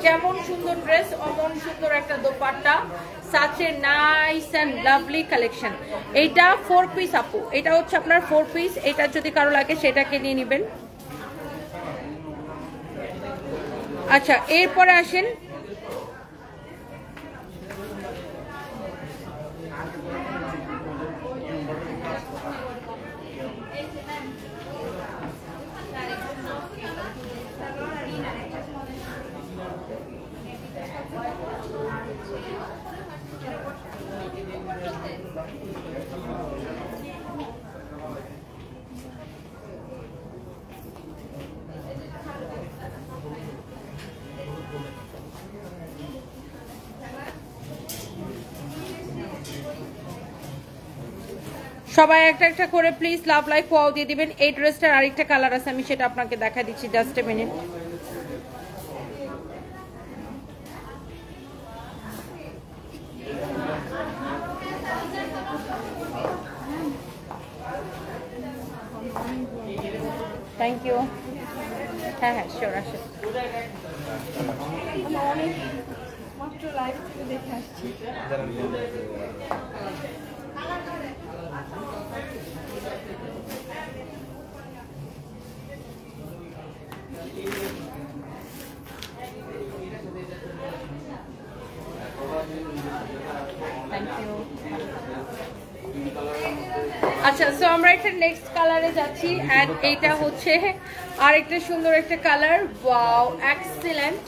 যেমন সুন্দর ড্রেস অমন সুন্দর একটা dupatta. such a nice and lovely collection। এইটা 4 পিস আপু, এটা হচ্ছে আপনার 4 পিস। এটা যদি কারো লাগে সেটাকে নিয়ে নেবেন। আচ্ছা, এরপরে আসেন সবাই একটা একটা করে প্লিজ লাভ লাইক ওয়াও দিয়ে দিবেন। এই ড্রেসটার আরেকটা কালার আছে, আমি সেটা আপনাকে দেখা দিচ্ছি, just a minute. Thank you. হ্যাঁ হ্যাঁ, শিওর, আসেন। অনেক মাত্র লাইভ থেকে দেখে আসছি। আচ্ছা, সো আমরা একটা নেক্সট কালারে যাচ্ছি। এন্ড এইটা হচ্ছে আরেকটা সুন্দর একটা কালার। Wow, excellent.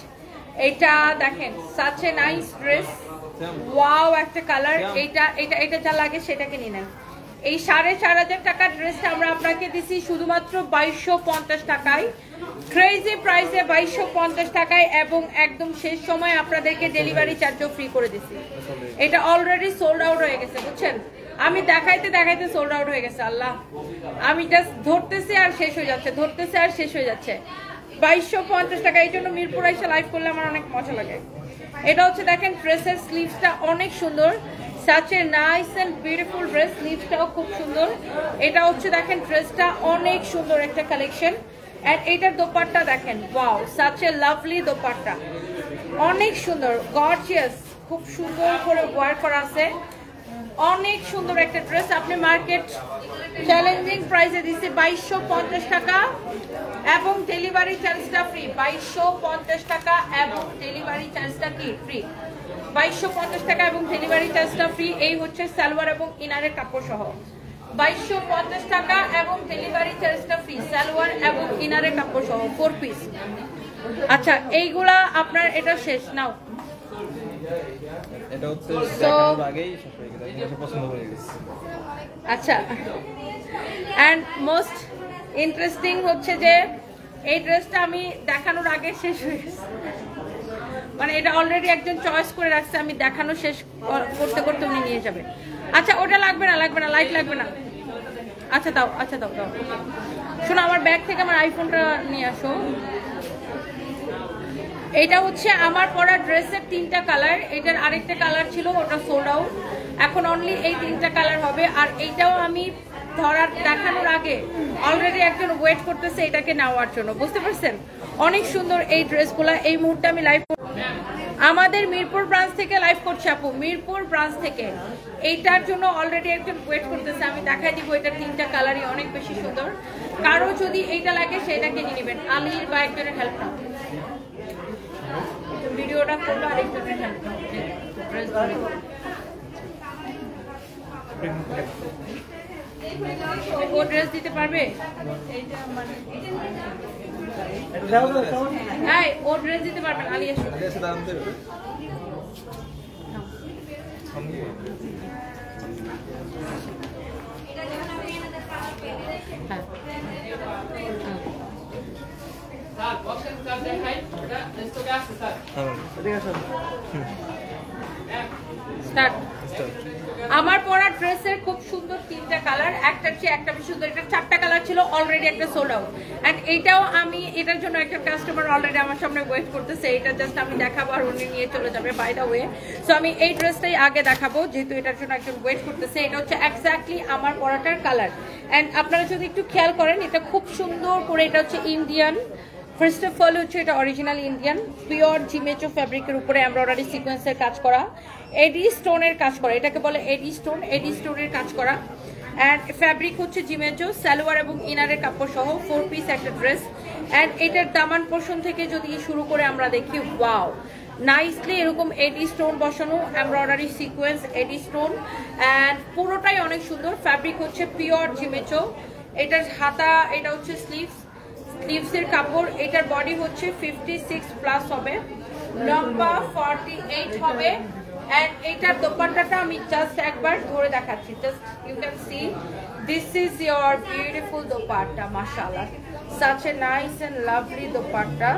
এটা দেখেন, such a nice dress. Wow, একটা কালার। এটা যা লাগে সেটাকে নিয়ে নেন। এই 4500 টাকার ড্রেসটা আমরা আপনাকে দিছি শুধুমাত্র 2250 টাকায়। ক্রেজি প্রাইসে 2250 টাকায়, এবং একদম শেষ সময় আপনাদেরকে ডেলিভারি চার্জও ফ্রি করে দিছি। এটা অলরেডি সোল্ড আউট হয়ে গেছে, বুঝছেন? আমি দেখাইতে দেখাইতে সোল্ড আউট হয়ে গেছে। আল্লাহ, আমি জাস্ট ধরতেছি আর শেষ হয়ে যাচ্ছে, ধরতেছি আর শেষ হয়ে যাচ্ছে। 2250 টাকা। এই জন্য মিরপুর এসে লাইভ করলে আমার অনেক মজা লাগে। এটা হচ্ছে দেখেন ড্রেসের স্লিভসটা অনেক সুন্দর। such a nice and beautiful dress। স্লিভসটাও খুব সুন্দর। এটা হচ্ছে দেখেন ড্রেসটা অনেক সুন্দর একটা কালেকশন। এন্ড এইটার দোপাট্টা দেখেন, wow, such a lovely dupatta, অনেক সুন্দর, গর্জিয়াস, খুব সুন্দর করে ওয়ার করা আছে। অনেক সুন্দর একটা ড্রেস, আপনি মার্কেট চ্যালেঞ্জিং প্রাইসে দিচ্ছে 2250 টাকা এবং ডেলিভারি চার্জটা ফ্রি। 2250 টাকা এবং ডেলিভারি চার্জটা কি ফ্রি। 2250 টাকা এবং ডেলিভারি চার্জটা ফ্রি। এই হচ্ছে সালোয়ার এবং ইনারের কাপড় সহ 2250 টাকা এবং ডেলিভারি চার্জটা ফ্রি, সালোয়ার এবং ইনারের কাপড় সহ 4 পিস। আচ্ছা এইগুলা আপনার এটা শেষ নাও, এটা হচ্ছে দেখানোর আগেই শেষ হয়ে গেছে, আমি পছন্দ করে গেছি। আচ্ছা এন্ড মোস্ট ইন্টারেস্টিং হচ্ছে যে এই ড্রেসটা আমি দেখানোর আগে শেষ হয়ে গেছে, মানে এটা অলরেডি একজন চয়েস করে রাখছে, আমি দেখানো শেষ করতে করতে উনি নিয়ে যাবে। আচ্ছা ওটা লাগবে না, লাগবে না, লাইট লাগবে না। আচ্ছা দাও, আচ্ছা দাও দাও। শোনো আমার ব্যাগ থেকে আমার আইফোনটা নিয়ে আসো। এটা হচ্ছে আমার পরা ড্রেসের 3টা কালার, এটার আরেকটা কালার ছিল ওটা সোল্ড আউট, এখন অনলি এই 3টা কালার হবে। আর এইটাও আমি ধরার দেখানোর আগে অলরেডি একজন ওয়েট করতেছে এটাকে নেওয়ার জন্য, বুঝতে পারছেন? অনেক সুন্দর এই ড্রেসগুলো। এই মুহূর্তে আমি লাইভ আমাদের মিরপুর ব্রাঞ্চ থেকে লাইভ করছি আপু, মিরপুর ব্রাঞ্চ থেকে। এইটার জন্য অলরেডি একজন ওয়েট করতেছে, আমি দেখাই দিব। এটার 3টা কালারই অনেক বেশি সুন্দর, কারো যদি এইটা লাগে সেটা কিনে নেবেন, আলির বা একজনের হেল্প নাও, ভিডিওটা করবো আরেকজনের হেল্প নাও। ও ড্রেস দিতে পারবে? হ্যাঁ ও ড্রেস দিতে পারবেন, আলি এসো। আমার পরা ড্রেসের খুব সুন্দর 3টা কালার, একটার চেয়ে একটা বেশি সুন্দর। এটা 4টা কালার ছিল, অলরেডি একটা সোল্ড আউট। এন্ড এইটাও আমি এটার জন্য একটা কাস্টমার অলরেডি আমার সামনে ওয়েট করতেছে, এটা জাস্ট আমি দেখাবো আর উনি নিয়ে চলে যাবে বাই দা ওয়ে। সো আমি এই ড্রেসটাই আগে দেখাবো যেহেতু এটার জন্য একজন ওয়েট করতেছে। এটা হচ্ছে এক্স্যাক্টলি আমার পরাটার কালার। এন্ড আপনারা যদি একটু খেয়াল করেন এটা খুব সুন্দর করে, এটা হচ্ছে ইন্ডিয়ান, ফার্স্ট অফ অল হচ্ছে এটা অরিজিনাল ইন্ডিয়ান পিওর জিমেচো ফ্যাব্রিকের উপরে এমব্রয়ডারি সিকোয়েন্সের কাজ করা, এডি স্টোনের কাজ করা, এটাকে বলে এডি স্টোনের কাজ করা। অ্যান্ড ফ্যাব্রিক হচ্ছে জিমেচো, সালোয়ার এবং ইনারের কাপড় সহ 4 পিস একটা ড্রেস। অ্যান্ড এটার দামান পোর্শন থেকে যদি শুরু করে আমরা দেখি, ওয়াও নাইসলি এরকম এডি স্টোন বসানো, embroidery sequence, eddy stone, and পুরোটাই অনেক সুন্দর। ফ্যাব্রিক হচ্ছে পিওর জিমেচো, এটার হাতা, এটা হচ্ছে স্লিভসের কাপড়, এটার বডি হচ্ছে 56 প্লাস হবে, লম্বা 48 হবে। এন্ড এটার দোপাট্টাটা আমি জাস্ট একবার ধরে দেখাচ্ছি, just you can see this is your beautiful dupatta, মাশাআল্লাহ such a nice and lovely dupatta.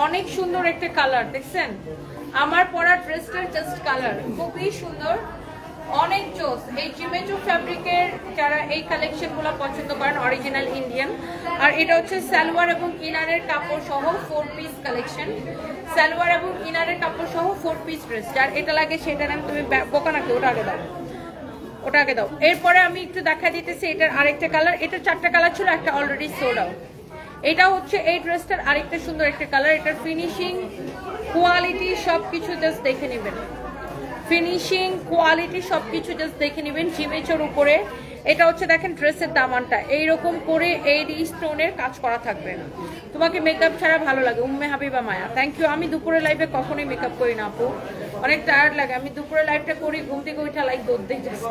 অনেক সুন্দর একটা কালার দেখছেন, আমার পরা ড্রেসটার জাস্ট কালার খুবই সুন্দর, অনেক জোস। এই জিমেচো ফ্যাব্রিকের যারা এই কালেকশনগুলো পছন্দ করেন, অরিজিনাল ইন্ডিয়ান। আর এটা হচ্ছে সালোয়ার এবং ইনারের কাপড় সহ 4 পিস কালেকশন, সালোয়ার এবং ইনারের কাপড় সহ 4 পিস ড্রেস। যার এটা লাগে সেটা নাম, তুমি বোকা নাকি, ওটা আগে দাও, ওটা আগে দাও। এরপরে আমি একটু দেখা দিতেছি এটার আরেকটা কালার, এটার 4টা কালার ছিল, একটা অলরেডি সোল্ড আউট। এটা হচ্ছে এই ড্রেসটার আরেকটা সুন্দর একটা কালার, এটার ফিনিশিং কোয়ালিটি সবকিছু জাস্ট দেখে নেবেন, ফিনিশিং কোয়ালিটি সবকিছু জাস্ট দেখে নেবেন জিমেচোর উপরে। এটা হচ্ছে দেখেন ড্রেসের দামানটা এইরকম করে এডি স্টোনের কাজ করা থাকবে। তোমাকে মেকআপ ছাড়া ভালো লাগে, উম্মে হাবিবা মায়া, থ্যাংক ইউ। আমি দুপুরে লাইভে কখনোই মেকআপ করি না আপু, অনেক টায়ার্ড লাগে। আমি দুপুরে লাইভটা করি ঘুম থেকে উঠা লাইক দৌড় দিই জাস্ট।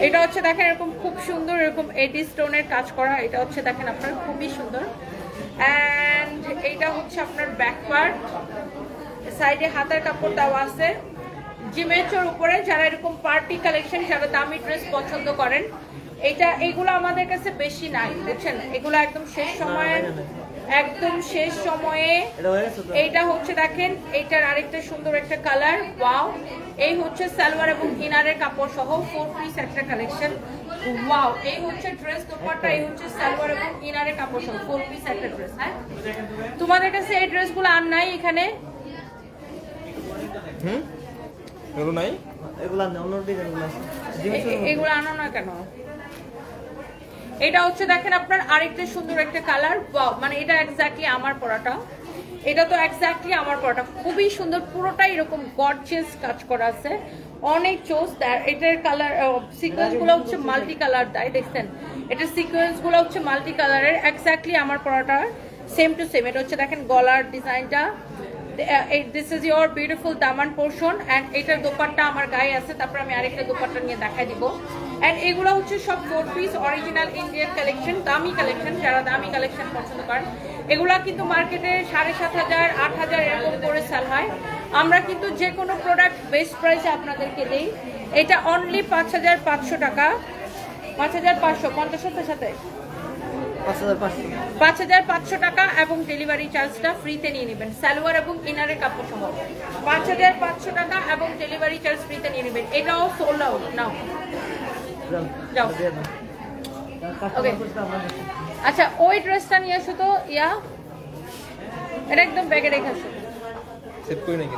এটা হচ্ছে দেখেন এরকম খুব সুন্দর এরকম এডি স্টোনের কাজ করা, এটা হচ্ছে দেখেন আপনার খুবই সুন্দর। অ্যান্ড এইটা হচ্ছে আপনার ব্যাক পার্ট, সাইডে হাতার কাপড় দেওয়া আছে জিমেচোর উপরে। যারা এরকম পার্টি কালেকশন, যারা দামি ড্রেস পছন্দ করেন, এইগুলো আমাদের কাছে বেশি নাই বুঝছেন, এগুলো একদম শেষ সময়ে, একদম শেষ সময়ে। এইটা হচ্ছে দেখেন এইটার আরেকটা সুন্দর একটা কালার, ওয়াও। এই হচ্ছে সালোয়ার এবং ইনারের কাপড় সহ 4 পিস একটা কালেকশন, ওয়াও। এই হচ্ছে ড্রেস দোপাট্টা, এই হচ্ছে সালোয়ার এবং ইনারের কাপড় সহ 4 পিস একটা ড্রেস। হ্যাঁ তোমাদের কাছে এই ড্রেসগুলো আর নাই এখানে? এগুলো নাই, এগুলো আনো না কেন? এটা হচ্ছে দেখেন আপনার আরেকটা সুন্দর একটা কালার, ওয়াও, মানে এটা এক্স্যাক্টলি আমার পরাটা। এটা তো এক্স্যাক্টলি আমার পরাটা, খুবই সুন্দর, পুরোটাই এরকম গর্জিয়াস কাজ করা আছে, অনেক চোস। এটার কালার সিকোয়েন্স গুলো হচ্ছে মাল্টি কালার দেয়, দেখছেন এটার সিকোয়েন্স গুলো হচ্ছে মাল্টি কালারের, এক্স্যাক্টলি আমার পরাটা সেম টু সেম। এটা হচ্ছে দেখেন গলার ডিজাইনটা, this is your beautiful Daman portion and এটার দোপাট্টা আমার গায়ে আছে। তারপর আমি আরেকটা দোপাট্টা নিয়ে দেখা দিব। অ্যান্ড এগুলো হচ্ছে সব 4 পিস অরিজিনাল ইন্ডিয়ান কালেকশন, দামি কালেকশন, যারা দামি কালেকশন পছন্দ করেন। এগুলা কিন্তু মার্কেটে 7,500 8,000 এরকম করে সেল হয়। আমরা কিন্তু যে কোনো প্রোডাক্ট বেস্ট প্রাইসে আপনাদেরকে দিই। এটা অনলি 5,500 টাকা, 5,500 50 সাথে 5,500 টাকা এবং ডেলিভারি চার্জটা ফ্রিতে নিয়ে নেবেন, সালোয়ার এবং ইনারের কাপড় সহ 5,500 টাকা এবং ডেলিভারি চার্জ ফ্রিতে নিয়ে নেবেন। এটাও সোল্ড আউট নাও, যাও। ওকে, আচ্ছা ওই ড্রেসটা নিয়ে আসো তো, ইয়া এটা একদম ব্যাগে রেখে আসো। সেভ করে নাকি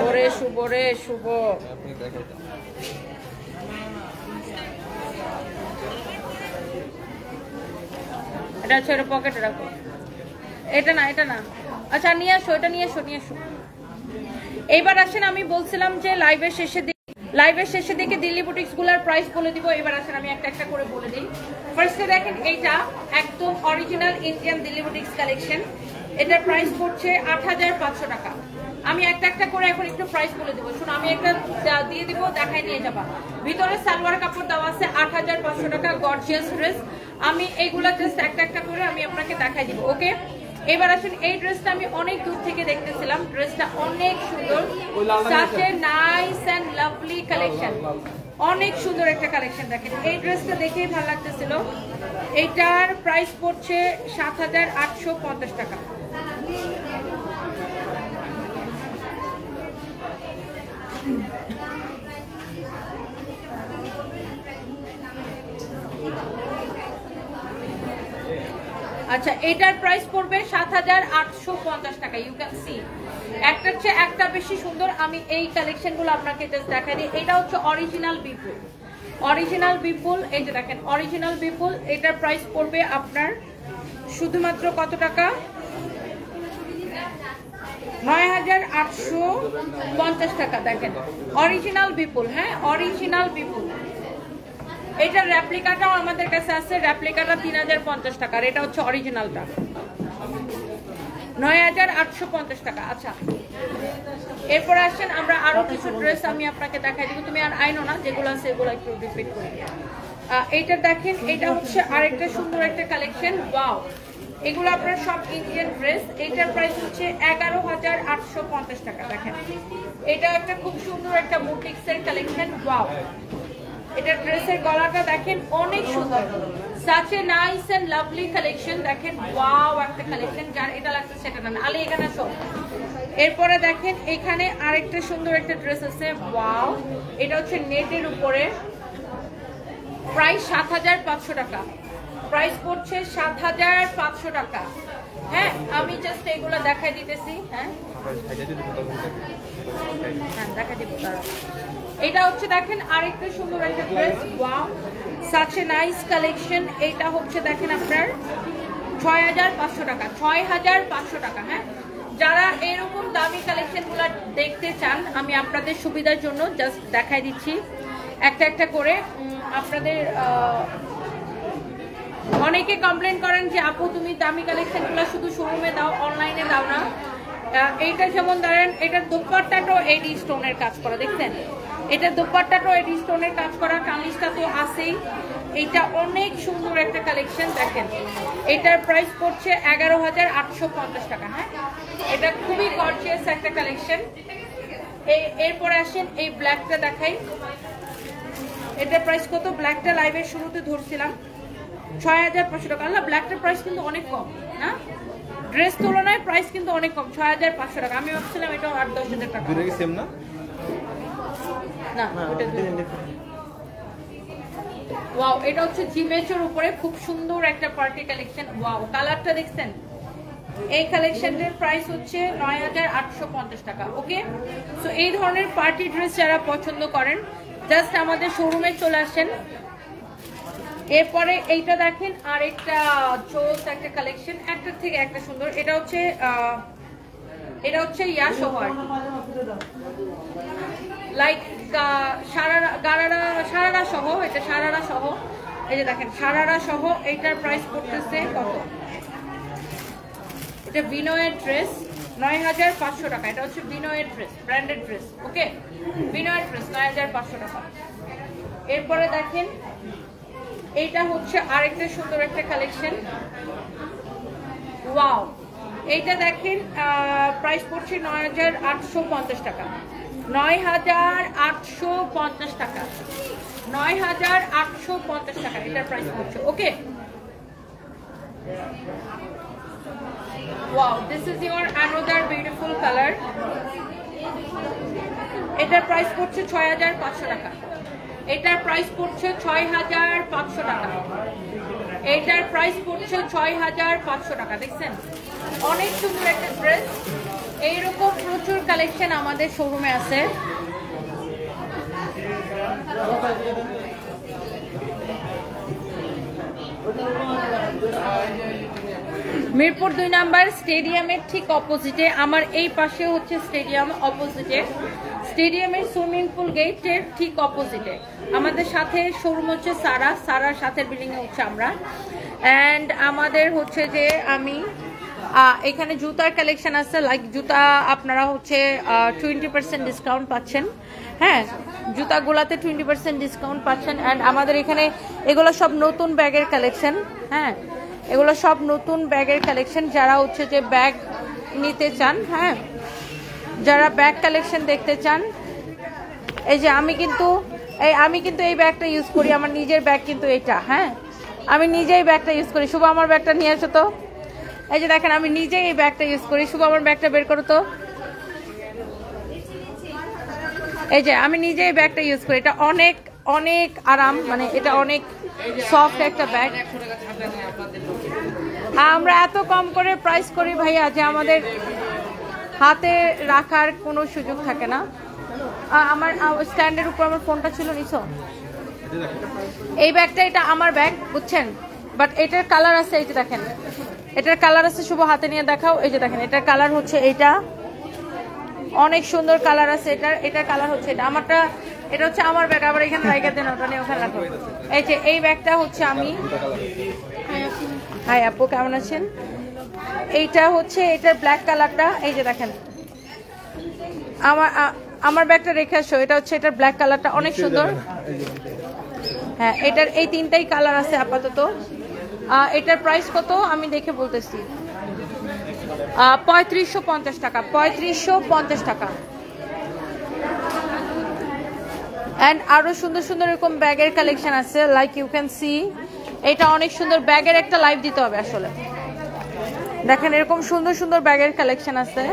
ওরে শুভ রে শুভ। আপনি দেখাই দেন। এটা হচ্ছে এটা পকেটে রাখো, এটা না এটা না। আচ্ছা নিয়ে আসো, এটা নিয়ে আসো, নিয়ে আসো। এইবার আসেন, আমি বলছিলাম যে লাইভের শেষে দিকে দিল্লি বুটিক্স গুলার প্রাইস বলে দিব। এবার আসেন আমি একটা একটা করে বলে দিই। ফার্স্টে দেখেন এইটা একদম original Indian Delhi boutiques collection, এটার প্রাইস পড়ছে 8,500 টাকা। আমি একটা একটা করে এখন একটু প্রাইস বলে দেবো, শুনো আমি একটা দিয়ে দিব, দেখায় নিয়ে যাবা। ভিতরে সালোয়ার কাপড় দেওয়া আছে 8,500 টাকা, গর্জিয়াস ড্রেস। আমি এইগুলা জাস্ট একটা একটা করে আমি আপনাকে দেখাই দিব, ওকে। এবার আসুন, এই ড্রেসটা আমি অনেক দূর থেকে দেখতেছিলাম, ড্রেসটা অনেক সুন্দর, such a nice and lovely collection, অনেক সুন্দর একটা কালেকশন। দেখেন এই ড্রেসটা দেখেই ভালো লাগতেছিল। এইটার প্রাইস পড়ছে 7,850 টাকা। আচ্ছা এটার প্রাইস পড়বে 7,850 টাকা। ইউ ক্যান সি একটার চেয়ে একটা বেশি সুন্দর। আমি এই কালেকশনগুলো আপনাকে জাস্ট দেখাই দিই। এটা হচ্ছে অরিজিনাল বিপুল, অরিজিনাল বিপুল, এই যে দেখেন অরিজিনাল বিপুল। এটার প্রাইস পড়বে আপনার শুধুমাত্র কত টাকা? 9,850 টাকা। দেখেন অরিজিনাল বিপুল, হ্যাঁ অরিজিনাল বিপুল। এটার রেপ্লিকাটাও আমাদের কাছে আছে, রেপ্লিকাটা 3,050 টাকা, আর এটা হচ্ছে অরিজিনালটা 9,850 টাকা। আচ্ছা এরপর আসেন আমরা আরো কিছু ড্রেস আমি আপনাকে দেখাই দিব, তুমি আর আইনো না, যেগুলো আছে এগুলো একটু রিপিট করি। এইটা দেখেন, এটা হচ্ছে আরেকটা সুন্দর একটা কালেকশন, ওয়াও। এগুলো আপনার সব ইন্ডিয়ান ড্রেস। এইটার প্রাইস হচ্ছে 11,850 টাকা। দেখেন এটা একটা খুব সুন্দর একটা বুটিক্সের কালেকশন, ওয়াও। এটা ড্রেসের গলাটা দেখেন অনেক সুন্দর, such a nice and lovely collection। দেখেন ওয়াও একটা কালেকশন, যার এটা লাগছে সেটা না, আলি এখানে সব। এরপরে দেখেন এখানে আরেকটা সুন্দর একটা ড্রেস আছে, ওয়াও। এটা হচ্ছে নেটের উপরে, প্রাইস 7,500 টাকা, প্রাইস পড়ছে 7,500 টাকা। হ্যাঁ আমি জাস্ট এগুলো দেখাই দিতেছি। হ্যাঁ হ্যাঁ দেখা দিব। এটা হচ্ছে দেখেন আরেকটা সুন্দর একটা dress, wow, such a nice collection। এটা হচ্ছে দেখেন আপনার 6,500 টাকা, 6,500 টাকা। হ্যাঁ যারা এরকম দামি কালেকশনগুলো দেখতে চান, আমি আপনাদের সুবিধার জন্য জাস্ট দেখাই দিচ্ছি একটা একটা করে। আপনাদের অনেকে কমপ্লেন করেন যে আপু তুমি দামি কালেকশনগুলো শুধু শোরুমে দাও, অনলাইনে দাও না। এইটা যেমন ধরেন, এটার দোপাট্টাটাও এডি স্টোনের কাজ করা, দেখছেন এটা দোপাট্টাটাও এডি স্টোনের কাজ করা, কামিজটা তো আছেই। এটা অনেক সুন্দর একটা কালেকশন। দেখেন এটার প্রাইস পড়ছে 11,850 টাকা। হ্যাঁ এটা খুবই গর্জিয়াস একটা কালেকশন। এরপরে আসেন এই ব্ল্যাকটা দেখাই, এটার প্রাইস কত? ব্ল্যাকটা লাইভের শুরুতে ধরছিলাম 6,500 টাকা। আল্লাহ ব্ল্যাকটার প্রাইস কিন্তু অনেক কম, হ্যাঁ ড্রেস তুলনায় প্রাইস কিন্তু অনেক কম, 6,500 টাকা। আমি ভাবছিলাম এটা 8-10,000 টাকা। দুটো কি সেম না? না ওটা ওয়াও। এটা হচ্ছে জিমেচের উপরে খুব সুন্দর একটা পার্টি কালেকশন, ওয়াও। কালারটা দেখছেন? এই কালেকশনের প্রাইস হচ্ছে 9,850 টাকা। ওকে, সো এই ধরনের পার্টি ড্রেস যারা পছন্দ করেন, জাস্ট আমাদের শোরুমে চলে আসেন। এরপরে এইটা দেখেন আরেকটা জোস একটা কালেকশন, একটার থেকে একটা সুন্দর। এটা হচ্ছে ইয়া সহ আর কি, লাইক সারারা সহ, এটা সারারা সহ। এই যে দেখেন সারারা সহ, এইটার প্রাইস পড়তেছে কত? এটা বিনয়ের ড্রেস ৯৫০০ টাকা। এটা হচ্ছে বিনয়ের ড্রেস, ব্র্যান্ডেড ড্রেস। ওকে, বিনয়ের ড্রেস ৯৫০০ টাকা। এরপরে দেখেন এইটা হচ্ছে আরেকটা সুন্দর একটা কালেকশন। ওয়াও, এইটা দেখেন প্রাইস পড়ছে ৯৮৫০ টাকা। ৯৮৫০ টাকা, ৯৮৫০ টাকা এটার প্রাইস পড়ছে। ওকে, wow, this is your another beautiful color. এটার প্রাইস পড়ছে ৬৫০০ টাকা। এটার প্রাইস পড়ছে ৬৫০০ টাকা। এটার প্রাইস পড়ছে ৬৫০০ টাকা। দেখছেন অনেক সুন্দর একটা ড্রেস। এইরকম প্রচুর কালেকশন আমাদের শোরুমে আছে। মিরপুর ২ নাম্বার স্টেডিয়ামের ঠিক অপোজিটে, আমার এই পাশে হচ্ছে স্টেডিয়াম, অপোজিটে স্টেডিয়ামের সুইমিং পুল গেটের ঠিক অপোজিটে আমাদের সাথে শোরুম হচ্ছে সারার সাথের বিল্ডিংয়ে হচ্ছে আমরা। অ্যান্ড আমাদের হচ্ছে যে আমি এখানে জুতার কালেকশন আছে, লাইক জুতা আপনারা হচ্ছে 20% ডিসকাউন্ট পাচ্ছেন। হ্যাঁ, জুতাগুলাতে 20% ডিসকাউন্ট পাচ্ছেন। অ্যান্ড আমাদের এখানে এগুলো সব নতুন ব্যাগের কালেকশন। হ্যাঁ, এগুলো সব নতুন ব্যাগের কালেকশন। যারা হচ্ছে যে ব্যাগ নিতে চান, হ্যাঁ, যারা ব্যাগ কালেকশন দেখতে চান, এই যে আমি কিন্তু এই ব্যাগটা ইউজ করি, আমার নিজের ব্যাগ কিন্তু এটা। হ্যাঁ, আমি নিজেই ব্যাগটা ইউজ করি। শুভ আমার ব্যাগটা নিয়ে আসো তো। এই যে দেখেন আমি নিজেই এই ব্যাগটা ইউজ করি। শুভ আমার ব্যাগটা বের করো তো। এই যে আমি নিজেই ব্যাগটা ইউজ করি। এটা অনেক অনেক আরাম, মানে এটা অনেক সফট একটা ব্যাগ। আমরা এত কম করে প্রাইস করি ভাইয়া যে আমাদের হাতে রাখার কোনো সুযোগ থাকে না। আমার স্ট্যান্ডের উপর আমার ফোনটা ছিল, নিছো? এই ব্যাগটা, এটা আমার ব্যাগ, বুঝছেন, বাট এটার কালার আছে। এই যে দেখেন এটার কালার আছে। শুভ হাতে নিয়ে দেখাও। এই যে দেখেন এটার কালার হচ্ছে এইটা, অনেক সুন্দর কালার আছে এটার কালার হচ্ছে এটা। আমারটা, এটা হচ্ছে আমার ব্যাগ। আবার এখানে রাইখা দেন, ওটা নিয়ে ওখানে রাখো। এই যে এই ব্যাগটা হচ্ছে আমি। হাই আপু, কেমন আছেন? এইটা হচ্ছে এটার ব্ল্যাক কালারটা। এই যে দেখেন আমার ব্যাগটা রেখে আসো। এটা হচ্ছে এটার ব্ল্যাক কালারটা, অনেক সুন্দর। হ্যাঁ, এটার এই তিনটাই কালার আছে আপাতত। এটার প্রাইস কত আমি দেখে বলতেছি। ৩৫৫০ টাকা, ৩৫৫০ টাকা। অ্যান্ড আরো সুন্দর সুন্দর এরকম ব্যাগের কালেকশন আছে, লাইক ইউ ক্যান সি। এটা অনেক সুন্দর ব্যাগের একটা লাইভ দিতে হবে আসলে। দেখেন এরকম সুন্দর সুন্দর ব্যাগের কালেকশন আছে,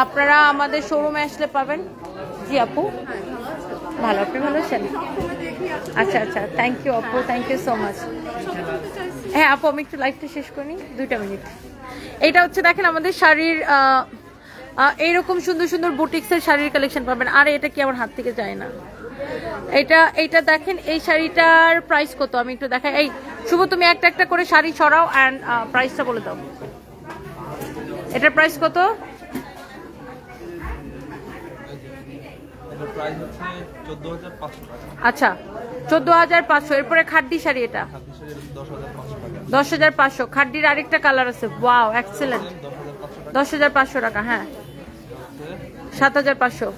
আপনারা আমাদের শোরুমে আসলে পাবেন। জি আপু, ভালো, আপনি ভালো আছেন? আচ্ছা আচ্ছা, থ্যাংক ইউ আপু, থ্যাংক ইউ সো মাচ। হ্যাঁ আপু, আমি একটু লাইভটা শেষ করি, 2টা মিনিট। এইটা হচ্ছে দেখেন আমাদের শাড়ির এইরকম সুন্দর সুন্দর বুটিক্সের শাড়ির কালেকশন পাবেন। আর এটা কি আমার হাত থেকে যায় না। এইটা দেখেন, এই শাড়িটার প্রাইস কত আমি একটু দেখাই। এই শুভ, তুমি একটা একটা করে শাড়ি সরাও অ্যান্ড প্রাইসটা বলে দাও। এটার প্রাইস কত? আচ্ছা, ১৪৫০০। এরপরে খাড্ডি শাড়ি, এটা ১০৫০০। খাড্ডির আরেকটা কালার আছে, ওয়াও, এক্সেলেন্ট, ১০৫০০ টাকা। হ্যাঁ, ৭৫০০,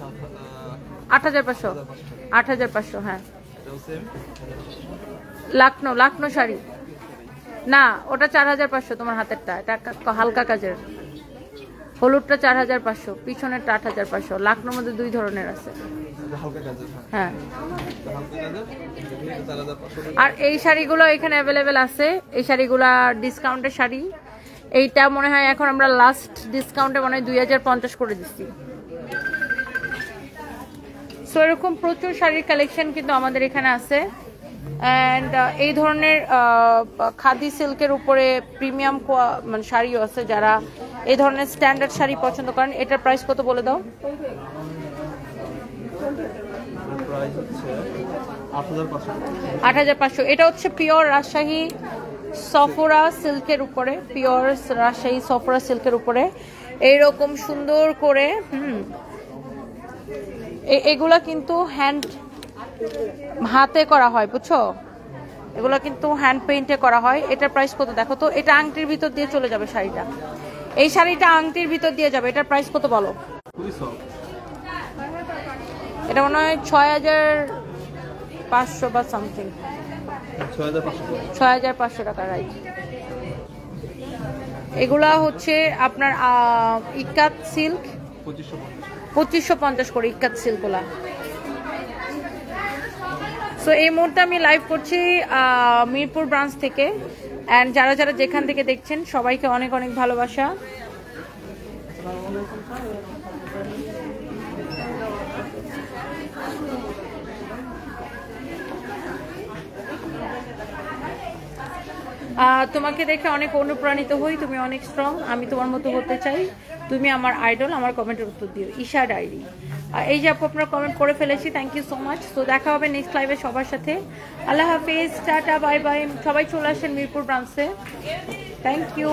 ৮৫০০, ৮৫০০। হ্যাঁ, লাকনো শাড়ি না, ওটা ৪৫০০ তোমার হাতেরটা। এটা হালকা কাজের, হলুদটা ৪৫০০, পিছনেরটা ৮৫০০। লাকনোর মধ্যে 2 ধরনের আছে। হ্যাঁ, আর এই শাড়িগুলো এখানে অ্যাভেলেবেল আছে। এই শাড়িগুলা ডিসকাউন্টের শাড়ি। এইটা মনে হয় এখন আমরা লাস্ট ডিসকাউন্টে মনে হয় ২০৫০ করে দিচ্ছি। সো এরকম প্রচুর শাড়ির কালেকশন কিন্তু আমাদের এখানে আছে। অ্যান্ড এই ধরনের খাদি সিল্কের উপরে প্রিমিয়াম মানে শাড়িও আছে। যারা এই ধরনের স্ট্যান্ডার্ড শাড়ি পছন্দ করেন, এটার প্রাইস কত বলে দাও? 8500। এটা হচ্ছে পিওর রাজশাহী সফরা সিল্কের উপরে, পিওর রাজশাহী সফরা সিল্কের উপরে এইরকম সুন্দর করে এগুলা কিন্তু হাতে করা হয়, বুঝছো? এগুলো কিন্তু হ্যান্ড পেইন্টে করা হয়। এটার প্রাইস কত দেখো তো? এটা আংটির ভিতর দিয়ে চলে যাবে শাড়িটা, এই শাড়িটা আংটির ভিতর দিয়ে যাবে। এটার প্রাইস কত বলো? এটা মনে হয় 6500 বা সামথিং, 6500 টাকা, রাইট। এগুলা হচ্ছে আপনার ইকাত সিল্ক, 2550 করে ইকাত সিল্কগুলা। সো এই মুহূর্তে আমি লাইভ করছি মিরপুর ব্রাঞ্চ থেকে, অ্যান্ড যারা যারা যেখান থেকে দেখছেন সবাইকে অনেক অনেক ভালোবাসা। তোমাকে দেখে অনেক অনুপ্রাণিত হই, তুমি অনেক স্ট্রং, আমি তোমার মতো হতে চাই, তুমি আমার আইডল। আমার কমেন্টের উত্তর দিও, ঈশা ডায়েরি। এই যে আপু আপনার কমেন্ট করে ফেলেছি, থ্যাংক ইউ সো মাচ। তো দেখা হবে নেক্সট লাইভে সবার সাথে। আল্লাহ হাফিজ, টাটা, বাই বাই। সবাই চলে আসেন মিরপুর ব্রাঞ্চে, থ্যাংক ইউ।